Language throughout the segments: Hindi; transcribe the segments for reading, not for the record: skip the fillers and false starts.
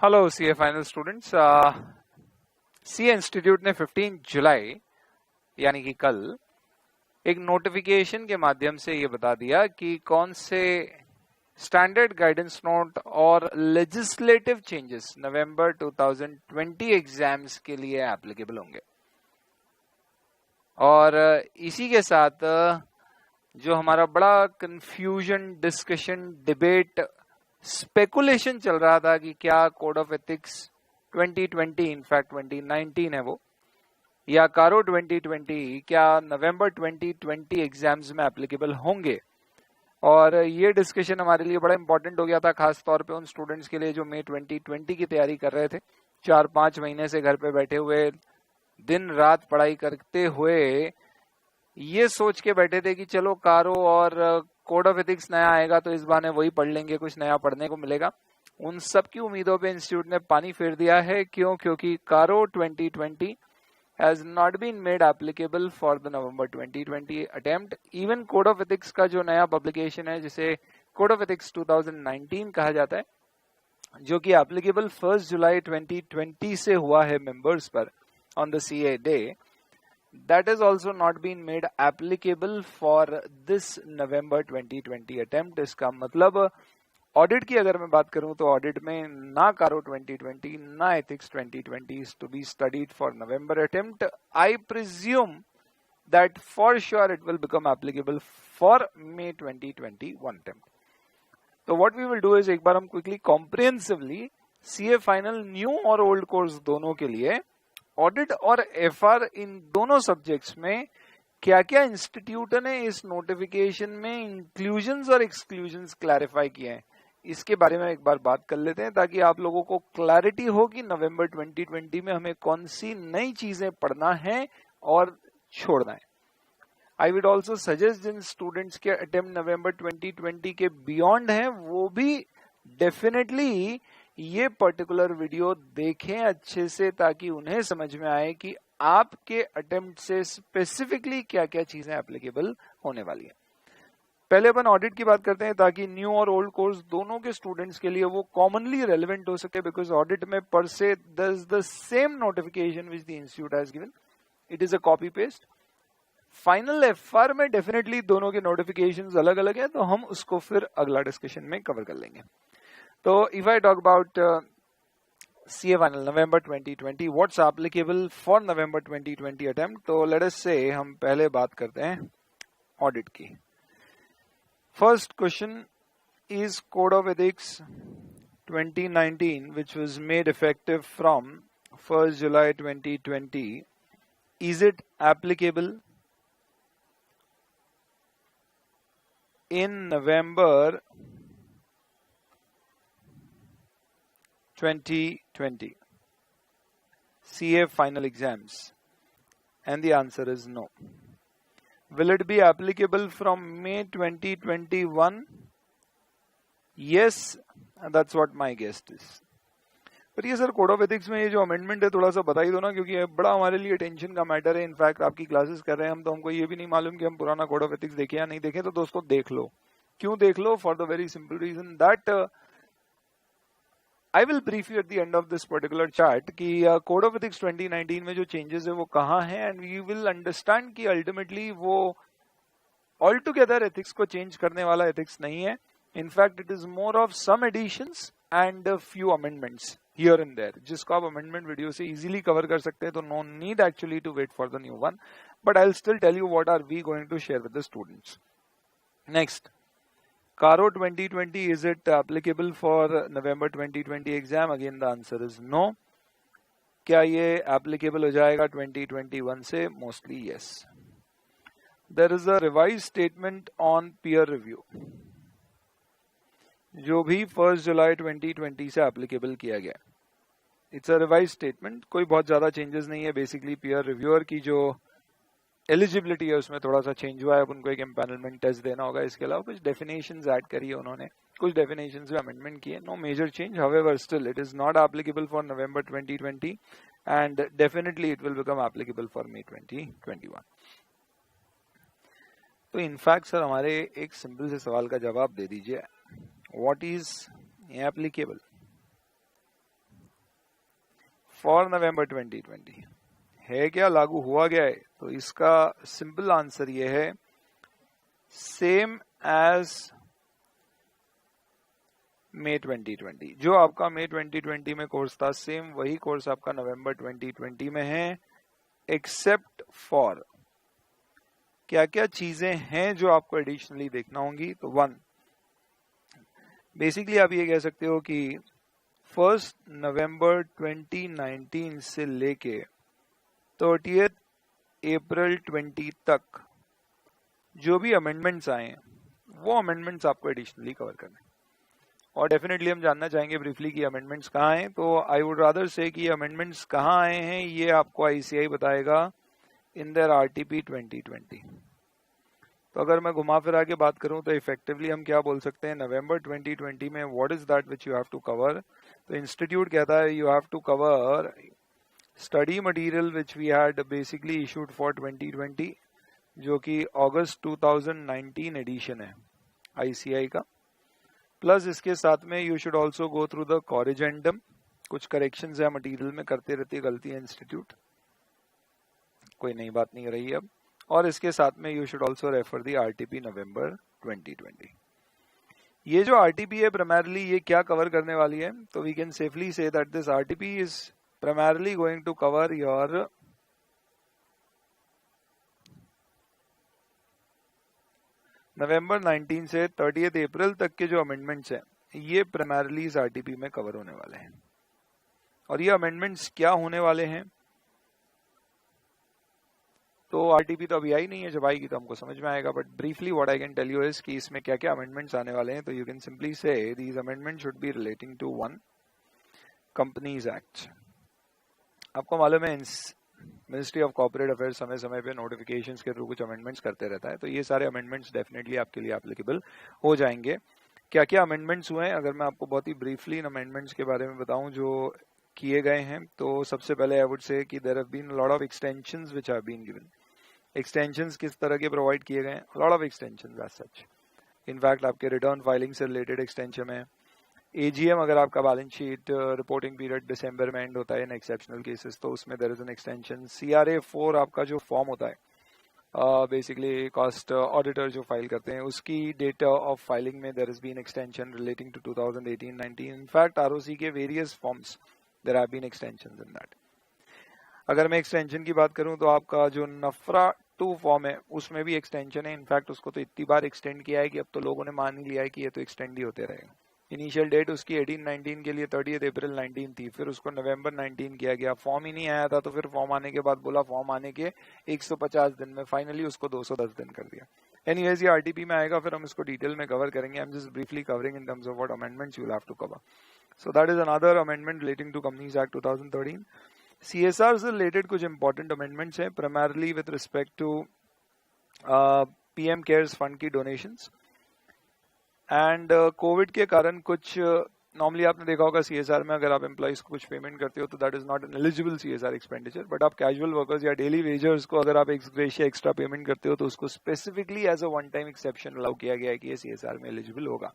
Hello CA final students. CA institute ने 15 जुलाई यानी कि कल एक नोटिफिकेशन के माध्यम से ये बता दिया कि कौन से स्टैंडर्ड गाइडेंस नोट और लेजिस्लेटिव चेंजेस नवंबर 2020 एग्जाम्स के लिए एप्लीकेबल होंगे। और इसी के साथ जो हमारा बड़ा कंफ्यूजन, डिस्कशन, डिबेट, स्पेकुलेशन चल रहा था कि क्या कोड ऑफ एथिक्स 2020 इनफैक्ट 2019 है वो, या कारो 2020 क्या नवंबर 2020 एग्जाम्स में एप्लीकेबल होंगे। और ये डिस्कशन हमारे लिए बड़ा इंपॉर्टेंट हो गया था, खास तौर पे उन स्टूडेंट्स के लिए जो मई 2020 की तैयारी कर रहे थे। 4-5 महीने से घर पे बैठे हुए, दिन रात पढ़ाई करते हुए ये सोच के बैठे थे कि चलो कारो और कोड ऑफ एथिक्स नया आएगा तो इस बहाने वही पढ़ लेंगे, कुछ नया पढ़ने को मिलेगा। उन सब की उम्मीदों पे इंस्टीट्यूट ने पानी फेर दिया है। क्योंकि कारो 2020 has not been made applicable for the November 2020 attempt. Even code of ethics का जो नया पब्लिकेशन है, जिसे कोड ऑफ एथिक्स 2019 कहा जाता है, जो कि एप्लीकेबल 1 जुलाई 2020 से हुआ है मेंबर्स पर on the CA day, that has also not been made applicable for this November 2020 attempt. इसका मतलब ऑडिट की अगर मैं बात करूं तो ऑडिट में ना कारो 2020 ना ethics 2020 is to be studied for November attempt. I presume that for sure it will become applicable for May 2021 attempt. तो what we will do is एक बार हम quickly comprehensively CA final new और ओल्ड कोर्स दोनों के लिए ऑडिट और FR इन दोनों सब्जेक्ट्स में क्या क्या इंस्टीट्यूट ने इस नोटिफिकेशन में इंक्लूजन्स और एक्सक्लूजन्स क्लैरिफाई किए हैं, इसके बारे में एक बार बात कर लेते हैं, ताकि आप लोगों को क्लैरिटी हो कि नवंबर 2020 में हमें कौन सी नई चीजें पढ़ना है और छोड़ना है। आई वुड ऑल्सो सजेस्ट जिन स्टूडेंट्स के अटेम्प्ट नवंबर 2020 के बियॉन्ड है वो भी डेफिनेटली ये पर्टिकुलर वीडियो देखें अच्छे से, ताकि उन्हें समझ में आए कि आपके अटेम्प्ट से स्पेसिफिकली क्या क्या चीजें एप्लीकेबल होने वाली है। पहले अपन ऑडिट की बात करते हैं, ताकि न्यू और ओल्ड कोर्स दोनों के स्टूडेंट्स के लिए वो कॉमनली रेलेवेंट हो सके, बिकॉज ऑडिट में पर से the same notification which the institute has given, it is a copy paste. Final FR में डेफिनेटली दोनों के नोटिफिकेशंस अलग अलग है, तो हम उसको फिर अगला डिस्कशन में कवर कर लेंगे। तो if I talk about CA final November 2020, what's applicable for November 2020 attempt, तो लेट अस से हम पहले बात करते हैं ऑडिट की। First question is Code of Ethics 2019 which was made effective from 1st July 2020, is it applicable in November 2020 CA final exams? And the answer is no. Will it be applicable from May 2021? Yes, that's what my guess is. पर ये सर कोड ऑफ एथिक्स में ये जो अमेंडमेंट है थोड़ा सा बता ही दो ना, क्योंकि ये बड़ा हमारे लिए टेंशन का मैटर है। इनफैक्ट आपकी क्लासेस कर रहे हैं हम, तो हमको ये भी नहीं मालूम कि हम पुराना कोड ऑफ एथिक्स देखे या नहीं देखे, तो दोस्तों देख लो। क्यों देख लो? For the very simple reason that I will brief you at the end of this particular chart कि कोड ऑफ एथिक्स 2019 में जो चेंजेस है वो कहाँ हैं, एंड यू विल अंडरस्टैंड कि अल्टीमेटली वो ऑल टुगेदर एथिक्स को चेंज करने वाला एथिक्स नहीं है। In fact it is more of some additions and few amendments here and there, जिसको आप अमेंडमेंट वीडियो से इजीली कवर कर सकते हैं, तो no need actually to wait for the new one, but I will still tell you what are we going to share with the students. Next, CARO 2020, is it applicable for November 2020 exam? Again the answer is no. क्या ये applicable हो जाएगा 2021 से? Mostly yes. There is a revised statement on peer review, जो भी 1 जुलाई 2020 से applicable किया गया। It's a revised statement, कोई बहुत ज्यादा changes नहीं है। बेसिकली peer reviewer की जो एलिजिबिलिटी है उसमें थोड़ा सा चेंज हुआ है, अब उनको एक एम्पैनलमेंट टेस्ट देना होगा। इसके अलावा कुछ डेफिनेशंस ऐड करी है उन्होंने, कुछ डेफिनेशंस में अमेंडमेंट किए। No major change, however still it is not applicable for November 2020 and definitely it will become applicable for May 2021। तो इनफैक्ट सर हमारे एक सिंपल से सवाल का जवाब दे दीजिए, what is applicable? For November 2020 है क्या, लागू हुआ गया है? तो इसका सिंपल आंसर ये है सेम एज मई 2020। जो आपका मई 2020 में कोर्स था सेम वही कोर्स आपका नवंबर 2020 में है, एक्सेप्ट फॉर क्या क्या चीजें हैं जो आपको एडिशनली देखना होंगी। तो 1, बेसिकली आप ये कह सकते हो कि 1 नवंबर 2019 से लेके 30 अप्रैल 20 तक जो भी अमेंडमेंट्स आए हैं वो अमेंडमेंट्स आपको एडिशनली कवर करने हैं। और डेफिनेटली हम जानना चाहेंगे ब्रीफली कि अमेंडमेंट्स कहाँ हैं। तो आई वुड रादर से कि अमेंडमेंट्स कहाँ आए हैं ये आपको आईसीआई बताएगा इन देयर आरटीपी 2020। तो अगर मैं घुमा फिरा के बात करूं तो इफेक्टिवली हम क्या बोल सकते हैं, नवंबर 2020 में what is that which you have to cover. तो इंस्टीट्यूट कहता है you have to cover study material which we had basically issued for 2020 जो कि अगस्त 2019 एडिशन है आईसीआई का। प्लस इसके साथ में you should also go through the corrigendum, कुछ करेक्शंस है मटेरियल में, करते रहती है गलती है इंस्टीट्यूट, कोई नई बात नहीं रही अब। और इसके साथ में you should also refer the RTP November 2020। ये जो आरटीपी है प्राइमरली ये क्या कवर करने वाली है, तो we can safely say that this RTP is primarily going to cover your November 19 से 30 अप्रैल तक के जो अमेंडमेंट्स हैं ये प्राइमरली इस आरटीपी में कवर होने वाले हैं। और ये अमेंडमेंट्स क्या होने वाले हैं, तो आरटीपी तो अभी आई नहीं है, जब आएगी तो हमको समझ में आएगा। But briefly what I can tell you is कि इसमें क्या क्या अमेंडमेंट्स आने वाले हैं। तो you can simply say these amendments should be relating to 1 companies act. आपको मालूम है मिनिस्ट्री ऑफ कॉर्पोरेट अफेयर्स समय समय पे नोटिफिकेशंस के थ्रू कुछ अमेंडमेंट्स करते रहता है, तो ये सारे अमेंडमेंट्स डेफिनेटली आपके लिए एप्लीकेबल हो जाएंगे। क्या क्या अमेंडमेंट्स हुए हैं, अगर मैं आपको बहुत ही ब्रीफली इन अमेंडमेंट्स के बारे में बताऊं जो किए गए हैं, तो सबसे पहले आई वुड से कि there have been lot of extensions which have been given. Extensions किस तरह के प्रोवाइड किए गए हैं, lot of extensions as such. In fact आपके रिटर्न फाइलिंग से रिलेटेड एक्सटेंशन है। एजीएम अगर आपका बैलेंस शीट रिपोर्टिंग पीरियड दिसंबर में एंड होता है इन एक्सेप्शनल केसेस तो उसमें there is an extension. CRA 4 आपका जो फॉर्म होता है बेसिकली कॉस्ट ऑडिटर जो फाइल करते हैं उसकी डेट ऑफ फाइलिंग में there is been extension relating to 2018-19। In fact ROC के various forms there have been extensions in that. अगर मैं एक्सटेंशन की बात करूं तो आपका जो नफरा 2 फॉर्म है उसमें भी एक्सटेंशन है। इनफैक्ट उसको तो इतनी बार एक्सटेंड किया है कि अब तो लोगों ने मान ही लिया है कि ये तो एक्सटेंड ही होते रहेगा। इनिशियल डेट उसकी 18-19 के लिए 30 अप्रैल 19 थी, फिर उसको नवंबर 19 किया गया। फॉर्म ही नहीं आया था तो फिर फॉर्म आने के बाद बोला फॉर्म आने के 150 दिन में फाइनली उसको 210 दिन कर दिया। एनीवेज ये आरटीपी में आएगा, फिर हम इसको डिटेल में कवर करेंगे। I am just briefly covering in terms of what amendments you will have to cover. So that is another amendment relating to companies act 2013। CSR से रिलेटेड कुछ इंपॉर्टेंट अमेंडमेंट्स हैं primarily with respect to PM CARES fund की डोनेशंस एंड कोविड के कारण कुछ नॉर्मली आपने देखा होगा सीएसआर में अगर आप एम्प्लॉइज को कुछ पेमेंट करते हो तो that is not an eligible CSR expenditure. But आप कैजुअल वर्कर्स या डेली वेजर्स को अगर आप एक्स्ट्रा पेमेंट करते हो तो उसको specifically as a one time exception allow किया गया है कि ये सीएसआर में एलिजिबल होगा।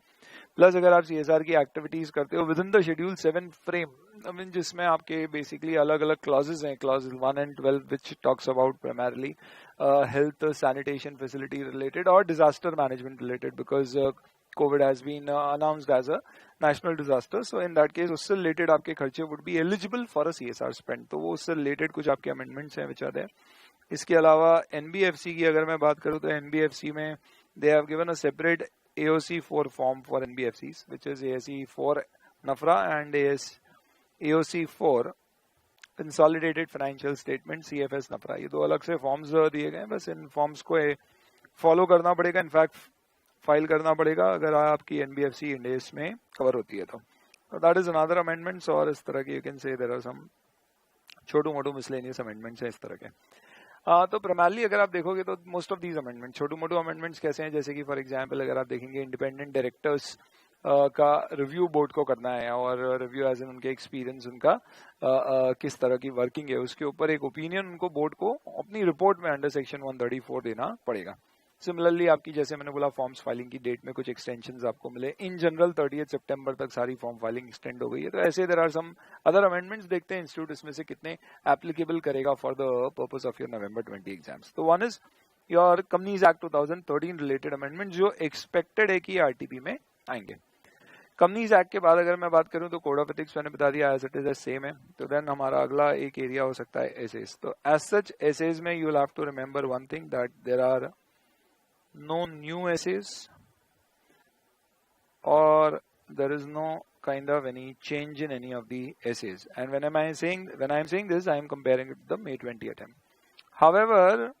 प्लस अगर आप सीएसआर की एक्टिविटीज करते हो within the schedule 7 frame, I mean जिसमें आपके बेसिकली अलग अलग क्लॉजेज हैं, clause 1 and 12 which talks about primarily health sanitation facility related और disaster management related, because COVID has been announced as a national disaster. So in that case उससे related आपके खर्चे would be eligible for a CSR spend. तो वो उससे related कुछ आपके amendments हैं which are there. इसके अलावा NBFC की अगर मैं बात करूँ तो NBFC में they have given a separate AOC4 form for NBFCs which is AOC4 NAFRA and AOC4 Consolidated Financial Statement CFS NAFRA। ये दो अलग से फॉर्म्स दिए गए हैं, बस इन फॉर्म्स को फॉलो करना पड़ेगा, इनफैक्ट फाइल करना पड़ेगा अगर आपकी एनबीएफसी इंडेस में कवर होती है तो दैट इज अनदर अमेंडमेंट्स। और इस तरह के you can say there are some छोटू मोटू मिसलेनियस अमेंडमेंट्स हैं इस तरह के। तो प्राइमरली अगर आप देखोगे तो most of these amendment Chhotu Motu amendments कैसे हैं, जैसे कि फॉर एग्जांपल अगर आप देखेंगे इंडिपेंडेंट डायरेक्टर्स का रिव्यू बोर्ड को करना है और रिव्यू एज इन उनके एक्सपीरियंस उनका किस तरह की वर्किंग है उसके ऊपर एक ओपिनियन उनको बोर्ड को अपनी रिपोर्ट में अंडर सेक्शन 134 देना पड़ेगा। सिमिलरली आपकी जैसे मैंने बोला फॉर्म्स फाइलिंग की डेट में कुछ एक्सटेंशंस आपको मिले, इन जनरल 30 सितंबर तक सारी फॉर्म फाइलिंग एक्सटेंड हो गई है। तो ऐसे there are some other amendments, देखते हैं इंस्टीट्यूट इसमें से कितने एप्लीकेबल करेगा for the purpose of your November 20 exams. तो one is your companies act 2013 related amendment जो एक्सपेक्टेड है कि आरटीपी में आएंगे। कंपनीज एक्ट के बाद अगर मैं बात करूं तो कोड ऑफ एथिक्स मैंने बता दिया एज इट इज सेम है। तो देन हमारा अगला एक एरिया हो सकता है एसेज। तो एज सच एसेज में you will have to remember one thing that there are no new essays or there is no kind of any change in any of the essays. And when I am saying this, I am comparing it to the May 20 attempt. However,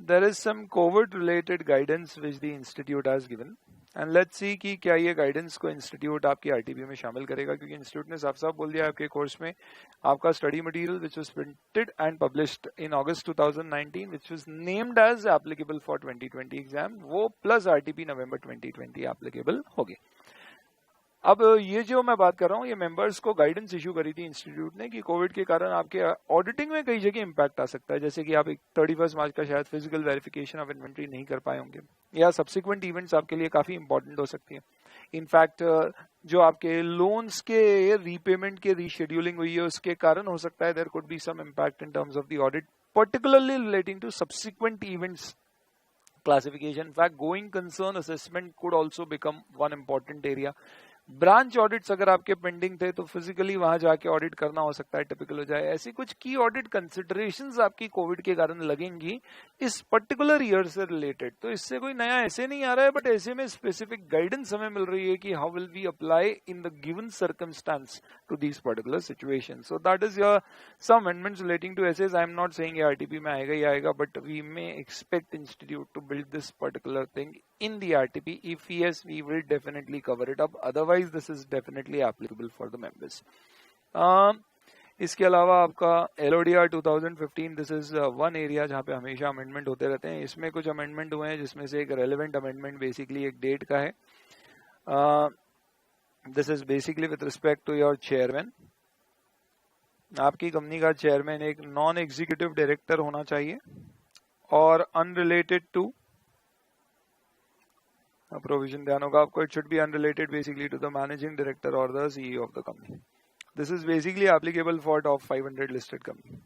there is some COVID related guidance which the institute has given. And let's see कि क्या ये गाइडेंस को इंस्टीट्यूट आपकी आरटीपी में शामिल करेगा, क्योंकि इंस्टीट्यूट ने साफ साफ बोल दिया आपके कोर्स में आपका study material which was printed and published in August 2019 which was named as applicable for 2020 exam, वो प्लस आरटीपी नवंबर 2020 एप्लीकेबल होगी। अब ये जो मैं बात कर रहा हूँ ये मेंबर्स को गाइडेंस इशू करी थी इंस्टीट्यूट ने कि कोविड के कारण आपके ऑडिटिंग में कई जगह इंपैक्ट आ सकता है, जैसे कि आप 31 मार्च का शायद फिजिकल वेरिफिकेशन ऑफ इन्वेंट्री नहीं कर पाए होंगे, या सब्सिक्वेंट इवेंट्स आपके लिए काफी इंपॉर्टेंट हो सकती है। इनफैक्ट जो आपके लोन्स के रीपेमेंट के रीशेड्यूलिंग हुई है उसके कारण हो सकता है there could be some impact in terms of the audit, particularly relating to subsequent events classification. In fact, going concern assessment could also become one important area. Branch audits अगर आपके पेंडिंग थे तो फिजिकली वहां जाके ऑडिट करना हो सकता है, टिपिकल हो जाए। ऐसी कुछ की ऑडिट कंसिडरेशंस आपकी कोविड के कारण लगेंगी इस पर्टिकुलर ईयर से रिलेटेड। तो इससे कोई नया ऐसे नहीं आ रहा है, बट ऐसे में स्पेसिफिक गाइडेंस हमें मिल रही है कि how will we apply in the given circumstance to these particular situation. So that is your some amendments relating to SAs. I am not saying RTP में आएगा ही आएगा, but we may expect institute to build this particular thing in the RTP. If yes, we will definitely cover it up. Otherwise, this is definitely applicable for the members. इसके अलावा आपका LODR 2015, this is one area जहाँ पे हमेशा अमेंडमेंट होते रहते हैं। इसमें कुछ अमेंडमेंट हुए हैं जिसमें से एक रेलेवेंट अमेंडमेंट बेसिकली एक डेट का है। This is basically with respect to your chairman. आपकी कंपनी का चेयरमैन एक नॉन एग्जीक्यूटिव डायरेक्टर होना चाहिए और अनरिलेटेड टू प्रोविजन ध्यान होगा आपको, it should be unrelated basically to the managing director और the CEO of the company. This is basically applicable for top 500 listed company.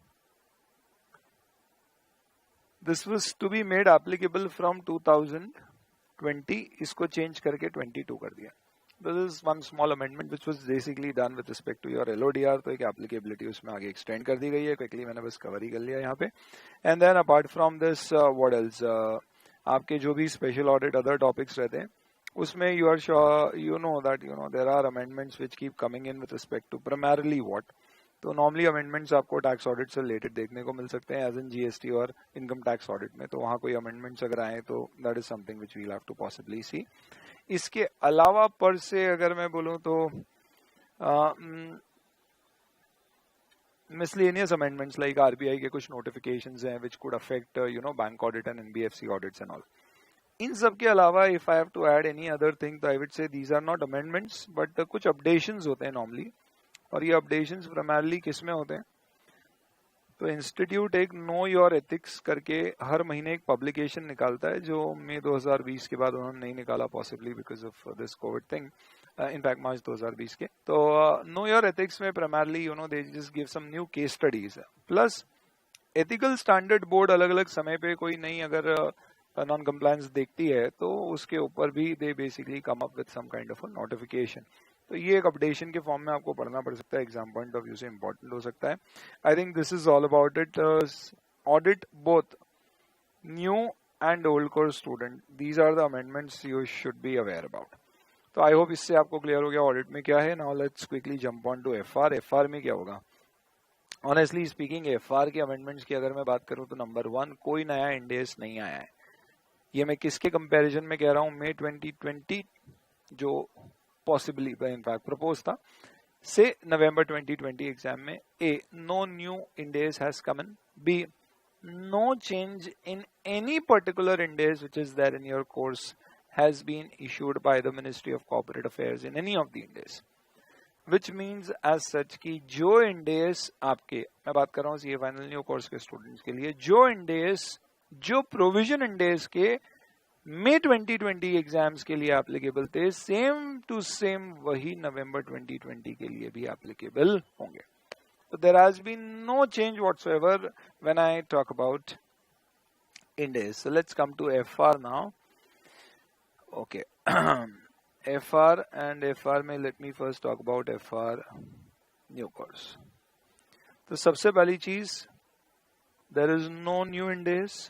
This was to be made applicable from 2020, इसको चेंज करके 22 कर दिया। This is one small amendment which was basically done with respect to your LODR, तो एक एप्लीकेबिलिटी उसमें आगे एक्सटेंड कर दी गई है। क्विकली मैंने बस कवर ही कर लिया यहाँ पे। And then apart from this what else, आपके जो भी स्पेशल ऑडिट अदर टॉपिक्स रहते हैं उसमें you are sure you know that there are amendments which keep coming in with respect to primarily what. तो नॉर्मली अमेंडमेंट्स आपको टैक्स ऑडिट से रिलेटेड देखने को मिल सकते हैं एज इन जीएसटी और इनकम टैक्स ऑडिट में। तो वहां कोई अमेंडमेंट्स अगर आए तो that is something which we will have to possibly see. इसके अलावा पर से अगर मैं बोलूं तो miscellaneous amendments like RBI के कुछ notifications हैं which could affect bank audit and NBFC audits and all. इन सब के अलावा if I have to add any other thing तो I would say these are not amendments but कुछ updations होते हैं normally, और ये updations primarily किस में होते हैं तो इंस्टीट्यूट एक नो योर एथिक्स करके हर महीने एक पब्लिकेशन निकालता है जो मई 2020 के बाद उन्होंने नहीं निकाला possibly because of this COVID thing, in fact March 2020 के। तो नो योर एथिक्स में primarily they just give some new case studies plus ethical standard board अलग अलग समय पे कोई नई अगर नॉन कंप्लायंस देखती है तो उसके ऊपर भी they basically come up with some kind of a notification. तो ये एक अपडेशन के फॉर्म में आपको पढ़ना पड़ सकता है, एग्जाम पॉइंट ऑफ व्यू से इंपॉर्टेंट हो सकता है। I think this is all about it. Audit both new and old course student, these are the amendments you should be aware about. तो आई होप इससे आपको क्लियर हो गया ऑडिट में क्या है। Now let's quickly jump on to FR. FR में क्या होगा? ऑनेस्टली स्पीकिंग एफआर के अमेंडमेंट्स की अगर मैं बात करूं तो नंबर 1 कोई नया इंडेस नहीं आया है। ये मैं किसके कंपैरिजन में कह रहा हूं? मई 2020 जो पॉसिबली इनफैक्ट प्रपोज था से नवंबर 2020 एग्जाम में। A, no new Ind AS has come in. B, no change in any particular Ind AS which is there in your course has been issued by the Ministry of Corporate Affairs in any of the Indies, which means as such कि जो इंडेस आपके, मैं बात कर रहा हूँ ये फाइनल न्यू कोर्स के स्टूडेंट्स के लिए, जो इंडेस जो प्रोविजन इंडेस के मई 2020 एग्जाम्स के लिए एप्लीकेबल थे, सेम टू सेम वही नवंबर 2020 के लिए भी एप्लीकेबल होंगे. So there has been no change whatsoever when I talk about Indies. So let's come to FR now. Okay. FR and FR में let me first talk about FR new course. तो सबसे पहली चीज, there is no new Indies.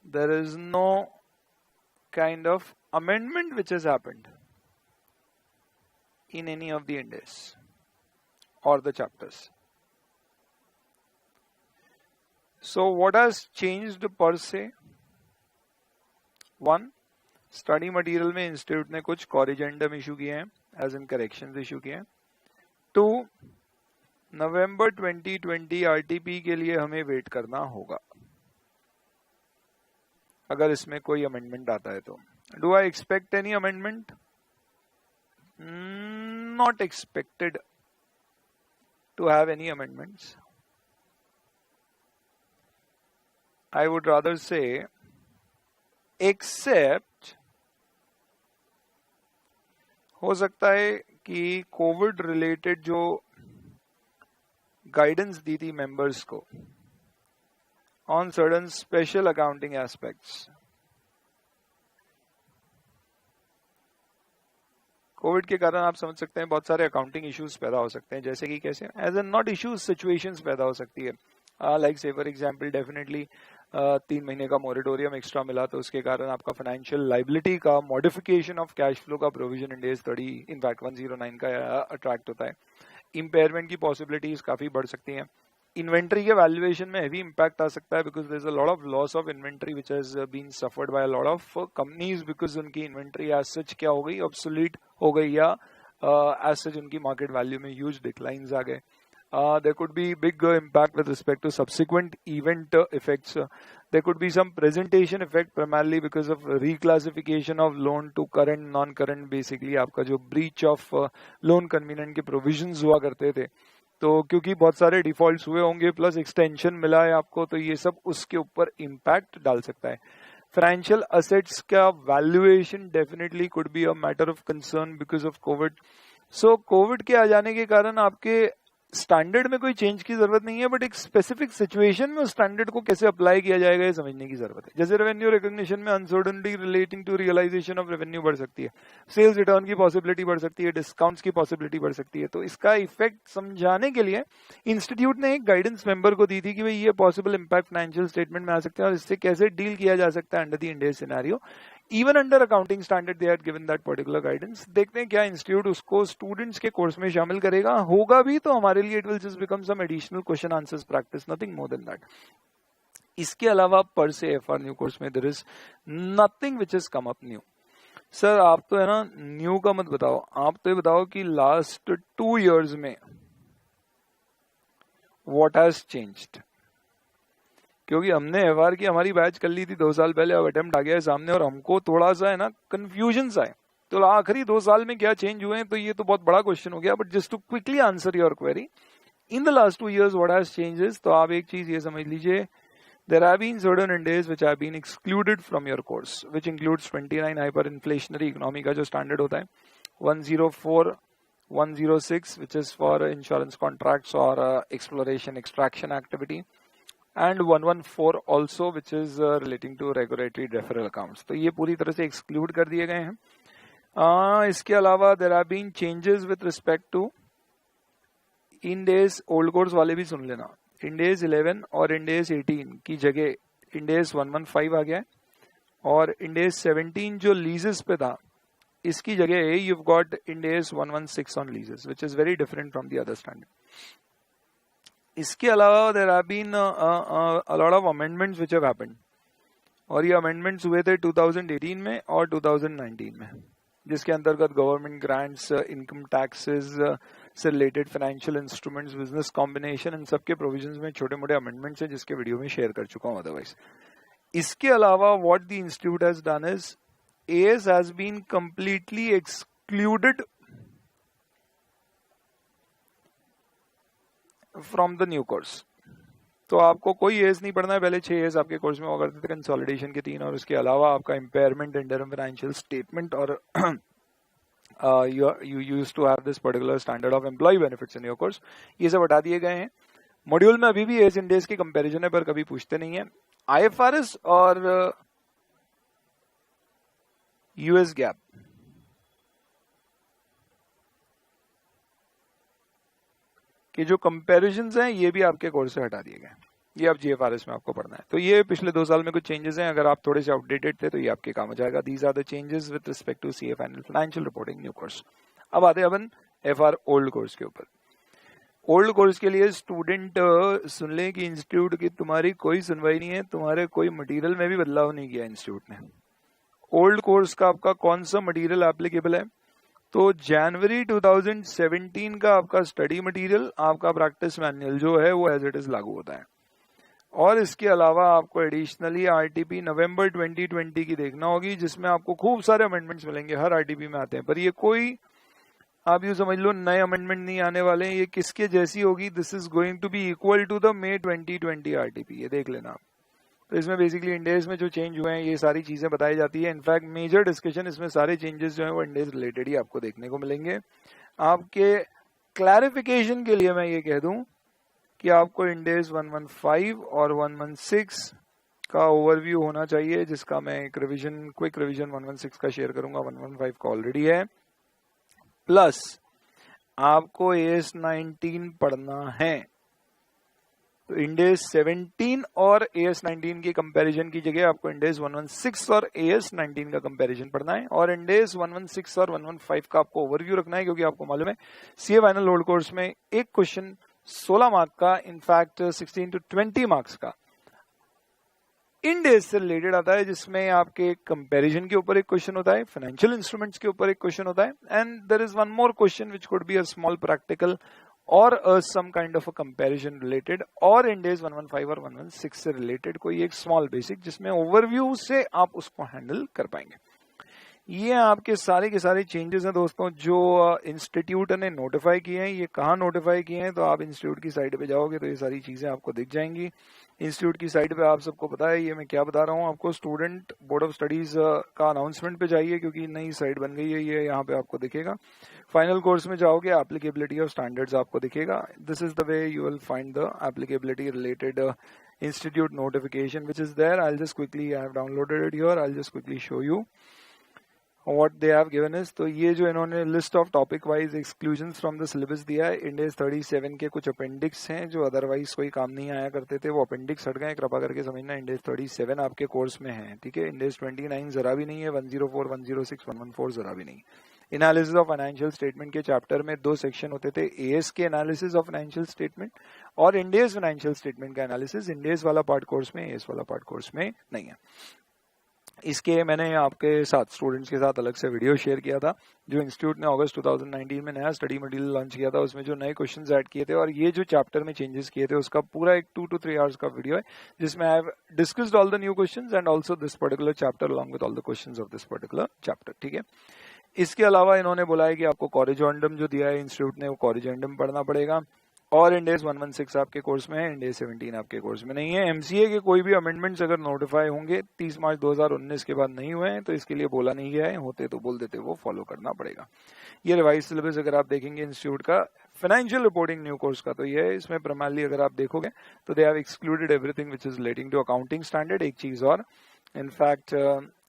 There is no kind of amendment which has happened in any of the Indies or the chapters. So what has changed per se? One, study material में इंस्टीट्यूट ने कुछ कॉरिजेंडम इशू किए हैं, एज इन करेक्शंस इशू किए हैं. टू, नवंबर 2020 आरटीपी के लिए हमें वेट करना होगा अगर इसमें कोई अमेंडमेंट आता है तो. Do I expect any amendment? Not expected to have any amendments. I would rather say, except हो सकता है कि कोविड रिलेटेड जो गाइडेंस दी थी मेंबर्स को on certain special accounting aspects, Covid के कारण आप समझ सकते हैं बहुत सारे अकाउंटिंग इश्यूज पैदा हो सकते हैं. जैसे कि कैसे, as an not issues, situations पैदा हो सकती है. लाइक से फॉर एग्जांपल, डेफिनेटली 3 महीने का मोरेटोरियम एक्स्ट्रा मिला तो उसके कारण आपका फाइनेंशियल लाइबिलिटी का मॉडिफिकेशन ऑफ कैश फ्लो का प्रोविजन इंडेस 30 इनफैक्ट 109 का अट्रैक्ट होता है. इम्पेयरमेंट की पॉसिबिलिटीज काफी बढ़ सकती हैं. इन्वेंट्री के वैल्यूएशन में हेवी इंपैक्ट आ सकता है because there is a lot of loss of inventory which has been suffered by a lot of companies because उनकी इन्वेंट्री एज सच क्या हो गई, ऑब्सोलीट हो गई, या एज सच उनकी मार्केट वैल्यू में ह्यूज डिक्लाइंस आ गए. There could be big impact with respect to subsequent event effects. There could be some presentation effect primarily because of reclassification of loan to current, non-current. Basically, आपका जो breach of loan convenient के provisions हुआ करते थे, तो क्योंकि बहुत सारे डिफॉल्ट्स हुए होंगे प्लस एक्सटेंशन मिला है आपको, तो ये सब उसके ऊपर इम्पैक्ट डाल सकता है. फाइनेंशियल असेट्स का valuation definitely could be a matter of concern because of Covid. So Covid के आ जाने के कारण आपके स्टैंडर्ड में कोई चेंज की जरूरत नहीं है, बट एक स्पेसिफिक सिचुएशन में उस स्टैंडर्ड को कैसे अप्लाई किया जाएगा ये समझने की जरूरत है. जैसे रेवेन्यू रिकॉग्निशन में uncertainty relating to realisation of revenue बढ़ सकती है, सेल्स रिटर्न की पॉसिबिलिटी बढ़ सकती है, डिस्काउंट्स की पॉसिबिलिटी बढ़ सकती है. तो इसका इफेक्ट समझाने के लिए इंस्टीट्यूट ने एक गाइडेंस मेंबर को दी थी कि भाई ये पॉसिबल इंपैक्ट फाइनेंशियल स्टेटमेंट में आ सकते हैं और इससे कैसे डील किया जा सकता है under the India scenario. Even under accounting standard they had given that particular guidance. देखते हैं क्या इंस्टीट्यूट उसको स्टूडेंट्स के कोर्स में शामिल करेगा. होगा भी तो हमारे लिए it will just become some additional question answers practice, nothing more than that. इसके अलावा पर से एफआर न्यू कोर्स में there is nothing which has come up new. Sir आप तो है ना न्यू का मत बताओ, आप तो ये बताओ कि लास्ट 2 years में व्हाट हैज चेंज्ड. क्योंकि हमने एफआर की हमारी बैच कर ली थी 2 साल पहले, अब अटेम्प्ट आ गया है सामने और हमको थोड़ा सा है ना कंफ्यूजन आए. तो आखिरी 2 साल में क्या चेंज हुए हैं, तो ये तो बहुत बड़ा क्वेश्चन हो गया. But just to quickly answer your query, in the last 2 years what has changes, तो आप एक चीज ये समझ लीजिए, there have been certain Ind ASs which have been excluded from your course which includes 29 hyper inflationary economy का जो स्टैंडर्ड होता है, 104, 106 which is for insurance contracts or exploration extraction activity, and 114 also which is relating to regulatory deferral accounts. तो ये पूरी तरह से एक्सक्लूड कर दिए गए हैं. इसके अलावा there have been changes with respect to Ind AS. Old course वाले भी सुन लेना, इंडेस 11 और इंडेस 18 की जगह इंडेस 115 आ गया है, और इंडेस 17 जो लीजेस पे था इसकी जगह you've got इंडेस 116 on leases which is very different from the other standard. इसके अलावा there have been a lot of amendments which have happened, और ये amendments हुए थे 2018 में और 2019 में, जिसके अंतर्गत गवर्नमेंट ग्रांट्स, इनकम टैक्सेस से related financial instruments, business combination, इन सब के प्रोविजंस में छोटे मोटे अमेंडमेंट्स हैं जिसके वीडियो में शेयर कर चुका हूं अदरवाइज. इसके अलावा what the institute has done is AS has been completely excluded from the new course. तो आपको कोई एस नहीं पढ़ना है, पहले 6 एस आपके कोर्स में हुआ करते थे, कंसोलिडेशन के 3, और उसके अलावा आपका इम्पेयरमेंट, इंटरम फाइनेंशियल स्टेटमेंट, और you used to have this particular standard of employee benefits in your course. ये सब हटा दिए गए हैं। मॉड्यूल में अभी भी एज इन डेज की कंपैरिजन है, पर कभी पूछते नहीं है। आईएफआरएस और यूएस गैप, कि जो कंपैरिजंस हैं ये भी आपके कोर्स से हटा दिए गए, ये अब जीएफआरएस में आपको पढ़ना है। तो ये पिछले 2 साल में कुछ चेंजेस हैं, अगर आप थोड़े से आउटडेटेड थे तो ये आपके काम आ जाएगा। These are the changes with respect to CA final financial reporting new course. अब आते हैं अपन एफआर ओल्ड कोर्स के ऊपर। ओल्ड कोर्स के लिए स्टूडेंट सुन ले कि इंस्टीट्यूट की तुम्हारी कोई सुनवाई नहीं है, तुम्हारे कोई मटेरियल में भी बदलाव नहीं किया इंस्टीट्यूट ने। ओल्ड कोर्स का आपका कौन सा मटेरियल एप्लीकेबल है? तो जनवरी 2017 का आपका स्टडी मटेरियल, आपका प्रैक्टिस मैनुअल जो है वो एज इट इज लागू होता है। और इसके अलावा आपको एडिशनली आरटीपी नवंबर 2020 की देखना होगी, जिसमें आपको खूब सारे अमेंडमेंट्स मिलेंगे, हर आरटीपी में आते हैं, पर ये कोई आप यूं समझ लो नए अमेंडमेंट नहीं आने वाले हैं, ये किसके जैसी होगी? This is going to be equal to the May 2020 RTP, ये देख लेना आप। तो इसमें बेसिकली इंडेज में जो चेंज हुए हैं ये सारी चीजें बताई जाती है। इनफैक्ट मेजर डिस्कशन इसमें सारे चेंजेस जो है वो इंडेज रिलेटेड ही आपको देखने को मिलेंगे। आपके क्लैरिफिकेशन के लिए मैं ये कह दूं कि आपको इंडेज 115 और 116 का ओवरव्यू होना चाहिए, जिसका मैं एक रिवीजन, क्विक रिवीजन 116 का शेयर करूंगा, 115 का ऑलरेडी है। प्लस आपको एएस 19 पढ़ना है, तो इंडेज 17 और एएस 19 की कंपैरिजन की जगह आपको इंडेज 116 और एएस 19 का कंपैरिजन पढ़ना है, और इंडेज 116 और 115 का आपको ओवरव्यू रखना है, क्योंकि आपको मालूम है सीए फाइनल ओल्ड कोर्स में एक क्वेश्चन 16 मार्क का, इनफैक्ट 16 to 20 मार्क्स का इंडेज से रिलेटेड आता है, जिसमें आपके कंपैरिजन के ऊपर एक क्वेश्चन होता है, फाइनेंशियल इंस्ट्रूमेंट्स के ऊपर एक क्वेश्चन होता है, and there is one more question which could be a small practical और some kind of a comparison related, और इंडेज 115 और 116 से रिलेटेड कोई एक स्मॉल बेसिक, जिसमें ओवरव्यू से आप उसको हैंडल कर पाएंगे। ये आपके सारे के सारे चेंजेस हैं दोस्तों, जो इंस्टीट्यूट ने नोटिफाई किए हैं। ये कहाँ नोटिफाई किए हैं? तो आप इंस्टीट्यूट की साइट पे जाओगे तो ये सारी चीजें आपको दिख जाएंगी। इंस्टीट्यूट की साइट पे आप सबको पता है ये मैं क्या बता रहा हूँ आपको, स्टूडेंट बोर्ड ऑफ स्टडीज का अनाउंसमेंट पे जाइए, क्योंकि नई साइट बन गई है, ये यहाँ पे आपको दिखेगा। फाइनल कोर्स में जाओगे, एप्लीकेबिलिटी ऑफ स्टैंडर्ड्स आपको दिखेगा। This is the way you will find the applicability related institute notification which is there. I'll just quickly, I have downloaded it here, I'll just quickly show you what they have given is। तो ये जो इन्होंने list of topic wise exclusions from the syllabus दिया है, इंडेज 37 के कुछ अपेंडिक्स हैं जो अदरवाइज कोई काम नहीं आया करते थे, वो अपेंडिक्स हट गए, कृपा करके समझना। इंडेज 37 आपके कोर्स में है, ठीक है। इंडेज 29 जरा भी नहीं है, 104, 106, 114 जरा भी नहीं। एनालिसिस ऑफ फाइनेंशियल स्टेटमेंट के चैप्टर में 2 सेक्शन होते थे, एएस के एनालिसिस ऑफ फाइनेंशियल स्टेटमेंट और इंडेज फाइनेंशियल स्टेटमेंट का एनालिसिस। इंडेज वाला पार्ट कोर्स में, एएस वाला पार्ट कोर्स में नहीं है। इसके मैंने आपके साथ स्टूडेंट्स के साथ अलग से वीडियो शेयर किया था, जो इंस्टीट्यूट ने अगस्त 2019 में नया स्टडी मटेरियल लॉन्च किया था, उसमें जो नए क्वेश्चंस ऐड किए थे और ये जो चैप्टर में चेंजेस किए थे, उसका पूरा एक 2 to 3 आवर्स का वीडियो है, जिसमें I have discussed all the new questions and also this particular chapter along with all the questions of this particular chapter, ठीक है। इसके अलावा इन्होंने बोला है कि आपको कॉरिजेंडम जो दिया है इंस्टीट्यूट ने, वो कॉरिजेंडम पढ़ना पड़ेगा, और इंडेज 116 आपके कोर्स में है, इंडेज 17 आपके कोर्स में नहीं है। एमसीए के कोई भी अमेंडमेंट्स अगर नोटिफाई होंगे 30 मार्च 2019 के बाद नहीं हुए हैं, तो इसके लिए बोला नहीं गया है, होते तो बोल देते, वो फॉलो करना पड़ेगा। ये रिवाइज सिलेबस अगर आप देखेंगे इंस्टीट्यूट का फाइनेंशियल रिपोर्टिंग न्यू कोर्स का, तो ये है। इसमें प्राइमरली अगर आप देखोगे तो they have excluded everything which is relating to accounting standard. एक चीज और, इनफैक्ट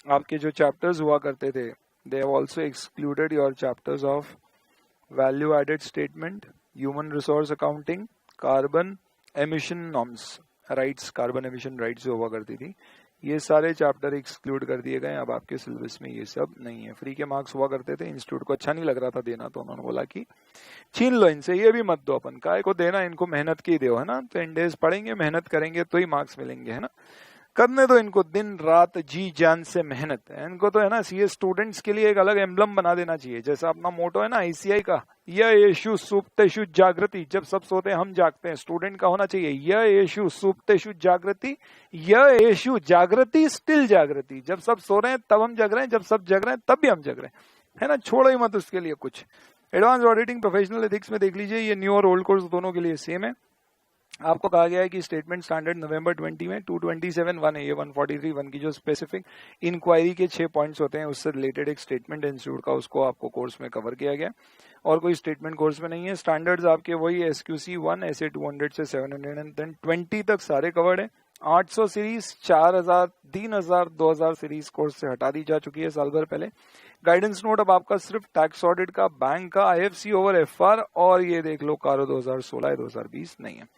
आपके जो चैप्टर्स हुआ करते थे, they have also excluded your chapters of value added statement, human resource accounting, carbon emission norms rights, carbon emission rights जो हुआ करती थी, ये सारे चैप्टर एक्सक्लूड कर दिए गए। अब आपके सिलेबस में ये सब नहीं है। फ्री के मार्क्स हुआ करते थे, इंस्टीट्यूट को अच्छा नहीं लग रहा था देना, तो उन्होंने बोला कि छीन लो इनसे, ये भी मत दो, अपन काय को देना, इनको मेहनत की दो, है ना। तो इंडेज पढ़ेंगे, मेहनत करेंगे तो ही मार्क्स मिलेंगे, है ना। करने दो इनको दिन रात जी जान से मेहनत है इनको, तो है ना। सीए स्टूडेंट्स के लिए एक अलग एम्बलम बना देना चाहिए, जैसा अपना मोटो है ना आईसीआई का, यह येषु सुप्तेषु जागृति, जब सब सोते हैं हम जागते हैं। स्टूडेंट का होना चाहिए यह येषु सुप्तेषु जागृति, यह येषु जागृति स्टिल जागृति, जब सब सो रहे हैं तब हम जग रहे हैं, जब सब जग रहे हैं तब भी हम जग रहे हैं, है ना। छोड़ो ही मत उसके लिए कुछ। एडवांस ऑडिटिंग प्रोफेशनल एथिक्स में देख लीजिए, ये न्यू और ओल्ड कोर्स दोनों के लिए सेम है। आपको कहा गया है कि स्टेटमेंट स्टैंडर्ड नवंबर 20 में 227(1) है, ये 143(1) की जो स्पेसिफिक इंक्वायरी के 6 पॉइंट्स होते हैं उससे रिलेटेड एक स्टेटमेंट इंस्टीट्यूट का, उसको आपको कोर्स में कवर किया गया और कोई स्टेटमेंट कोर्स में नहीं है। स्टैंडर्ड्स आपके वही SQC 1 ऐसे 200 से 720 तक सारे कवर्ड है। 800 सीरीज 4000 3000 2000 सीरीज कोर्स से हटा दी जा चुकी है साल भर पहले। गाइडेंस नोट अब आपका सिर्फ टैक्स ऑडिट का, बैंक का, IFC ओवर FR और ये देख लो कारो 2016 2020 नहीं है।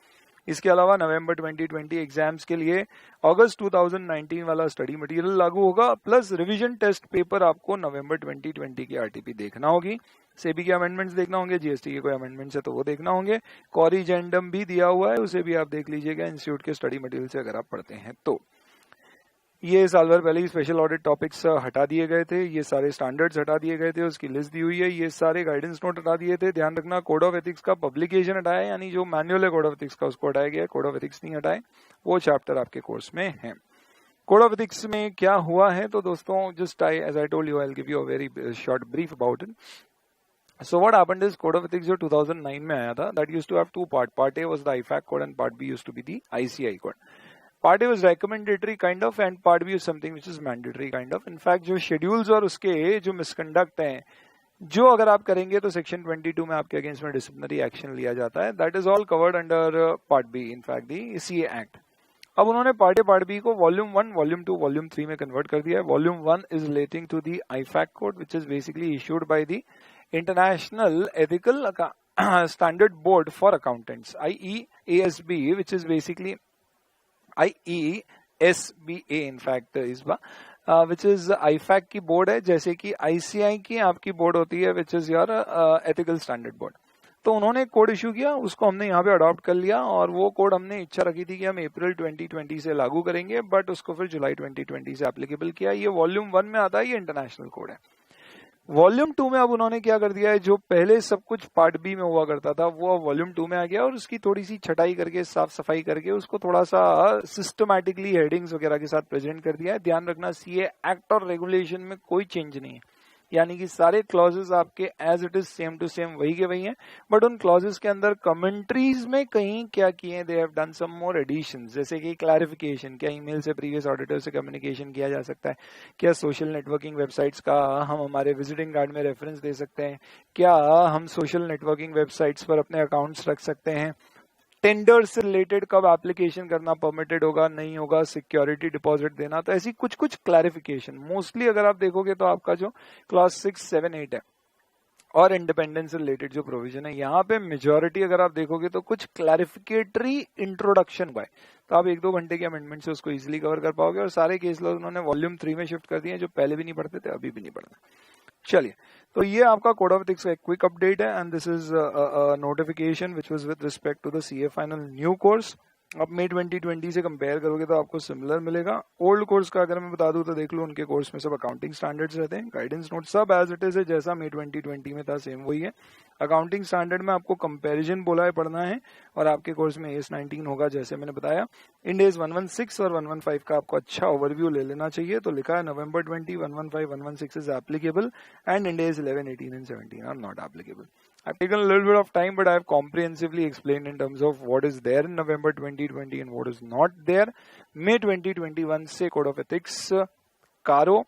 इसके अलावा नवंबर 2020 एग्जाम्स के लिए अगस्त 2019 वाला स्टडी मटेरियल लागू होगा, प्लस रिवीजन टेस्ट पेपर आपको नवंबर 2020 की RTP देखना होगी। सेबी के अमेंडमेंट्स देखना होंगे, GST के कोई अमेंडमेंट्स है तो वो देखना होंगे। कॉरिजेंडम भी दिया हुआ है, उसे भी आप देख लीजिएगा इंस्टीट्यूट के स्टडी मटेरियल से अगर आप पढ़ते हैं तो। ये साल भर पहले ही स्पेशल ऑडिट टॉपिक्स हटा दिए गए थे, ये सारे स्टैंडर्ड्स हटा दिए गए थे, उसकी लिस्ट दी हुई है, ये सारे गाइडेंस नोट हटा दिए थे। ध्यान रखना कोड ऑफ एथिक्स का पब्लिकेशन हटाया, यानी जो मैनुअल है कोड ऑफ एथिक्स का उसको हटाया गया है, कोड ऑफ एथिक्स नहीं हटाए, वो चैप्टर आपके कोर्स में है। कोड ऑफ एथिक्स में क्या हुआ है तो दोस्तों just as I told you I will give you a very short brief about it. So what happened is code of ethics जो 2009 में आया था, that used to have two part. Part A was the IFAC code and part B used to be the ICI code. Part A was recommendatory kind of and part B is something which is mandatory kind of. In fact जो schedules और उसके जो misconduct हैं, जो अगर आप करेंगे तो सेक्शन 22 में आपके अगेंस्ट में डिसिप्लिनरी एक्शन लिया जाता है। That is all covered under part B, in fact the CA act. अब उन्होंने पार्ट ए पार्ट बी को वॉल्यूम 1, वॉल्यूम 2, वॉल्यूम 3 में कन्वर्ट कर दिया है। Volume 1 is relating to the IFAC code which is basically issued by the international ethical standard board for accountants, IEASB, which is basically IESBA in fact is which is IFAC की बोर्ड है, जैसे कि ICI की आपकी बोर्ड होती है which is your ethical standard board। तो उन्होंने कोड इशू किया, उसको हमने यहाँ पे अडॉप्ट कर लिया और वो कोड हमने इच्छा रखी थी कि हम अप्रैल 2020 से लागू करेंगे, बट उसको फिर जुलाई 2020 से एप्लीकेबल किया। ये वॉल्यूम 1 में आता है, ये इंटरनेशनल कोड है। वॉल्यूम 2 में अब उन्होंने क्या कर दिया है, जो पहले सब कुछ पार्ट बी में हुआ करता था वो वॉल्यूम 2 में आ गया और उसकी थोड़ी सी छटाई करके, साफ सफाई करके उसको थोड़ा सा सिस्टमैटिकली हेडिंग्स वगैरह के साथ प्रेजेंट कर दिया है। ध्यान रखना CA एक्ट और रेगुलेशन में कोई चेंज नहीं है, यानी कि सारे क्लॉजेस आपके as it is same to same वही के वही हैं, बट उन क्लॉजेस के अंदर कमेंट्रीज में कहीं क्या किए हैं, they have done some more additions, जैसे कि क्लैरिफिकेशन, क्या ईमेल से प्रीवियस ऑडिटर से कम्युनिकेशन किया जा सकता है, क्या सोशल नेटवर्किंग वेबसाइट्स का हम हमारे विजिटिंग कार्ड में रेफरेंस दे सकते हैं, क्या हम सोशल नेटवर्किंग वेबसाइट्स पर अपने अकाउंट्स रख सकते हैं, टेंडर से रिलेटेड कब एप्लीकेशन करना परमिटेड होगा नहीं होगा, सिक्योरिटी डिपॉजिट देना, तो ऐसी कुछ कुछ क्लैरिफिकेशन। मोस्टली अगर आप देखोगे तो आपका जो क्लॉज 6, 7, 8 है और इंडिपेंडेंस से रिलेटेड जो प्रोविजन है, यहाँ पे मेजॉरिटी अगर आप देखोगे तो कुछ क्लैरिफिकेटरी इंट्रोडक्शन हुआ है, तो आप 1-2 घंटे के अमेंडमेंट से उसको इजिली कवर कर पाओगे। और सारे केस लॉ उन्होंने वॉल्यूम 3 में शिफ्ट कर दिए, जो पहले भी नहीं पढ़ते थे अभी भी नहीं पढ़ते। चलिए, तो ये आपका कोड ऑफ एथिक्स का एक क्विक अपडेट है and this is notification which was with respect to the CA final new course. अब मई 2020 से कंपेयर करोगे तो आपको सिमिलर मिलेगा। ओल्ड कोर्स का अगर मैं बता दूं तो देख लो, उनके कोर्स में सब अकाउंटिंग स्टैंडर्ड्स रहते हैं, गाइडेंस नोट सब एज इट इज है, जैसा मई 2020 में था सेम वही है। अकाउंटिंग स्टैंडर्ड में आपको कंपैरिजन बोला है पढ़ना है और आपके कोर्स में AS 19 होगा जैसे मैंने बताया। इंड AS 116 और 115 का आपको अच्छा ओवरव्यू ले लेना चाहिए, तो लिखा है नवंबर 20, 115, 116 is applicable and Ind AS 11, 18 and 17 are not applicable. I've taken a little bit of time, but I have comprehensively explained in terms of what is there in November 2020 and what is not there. May 2021 से Code of Ethics, CARO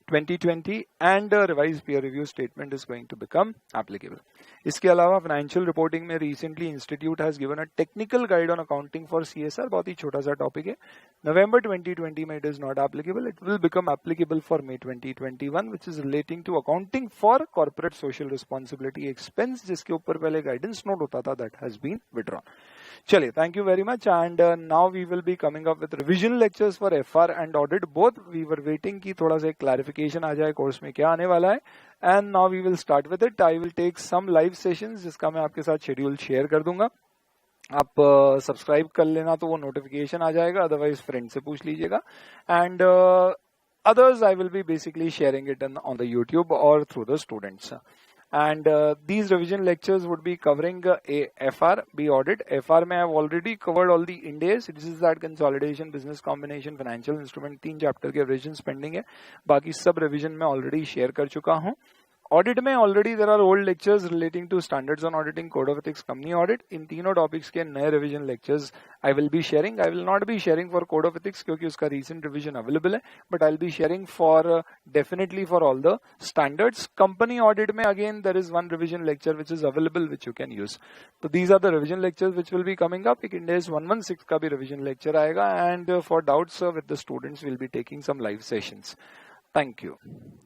2020 and a revised peer review statement is going to become applicable. इसके अलावा फाइनेंशियल रिपोर्टिंग में recently institute has given a technical guide on accounting for CSR, बहुत ही छोटा सा टॉपिक है। नवंबर 2020 में it is not applicable, it will become applicable for May 2021 which is relating to accounting for corporate social responsibility expense, जिसके ऊपर पहले गाइडेंस नोट होता था, दैट हैज बीन विड्रॉन। चलिए, thank you very much and now we will be coming up with revision lectures for FR and audit both. We were waiting की थोड़ा सा क्लैरिफिकेशन आ जाए कोर्स में क्या आने वाला है, and now we will start with it. I will take some live sessions जिसका मैं आपके साथ शेड्यूल शेयर कर दूंगा। आप सब्सक्राइब कर लेना तो वो नोटिफिकेशन आ जाएगा, अदरवाइज फ्रेंड से पूछ लीजिएगा। And others I will be basically sharing it on the YouTube or through the students. And these revision lectures would be covering a FR, B audit. FR में I have already covered all the Ind AS. This is that consolidation, business combination, financial instrument, 3 chapter के revisions pending है, बाकी सब revision मैं already share कर चुका हूँ। ऑडिट में already there are old lectures relating to standards on auditing, code of ethics, company audit. इन तीनों टॉपिक्स के नए revision lectures I will be sharing. I will not be sharing for code of ethics क्योंकि उसका रीसेंट रिवीजन अवेलेबल है, but I will be sharing for definitely for all the standards. Company audit में again there is one revision lecture which is available which you can use. तो these are the revision lectures which will be coming up. एक इंडेस 116 का भी रिवीजन लेक्चर आएगा, and for doubts with the students will be taking some live sessions. Thank you.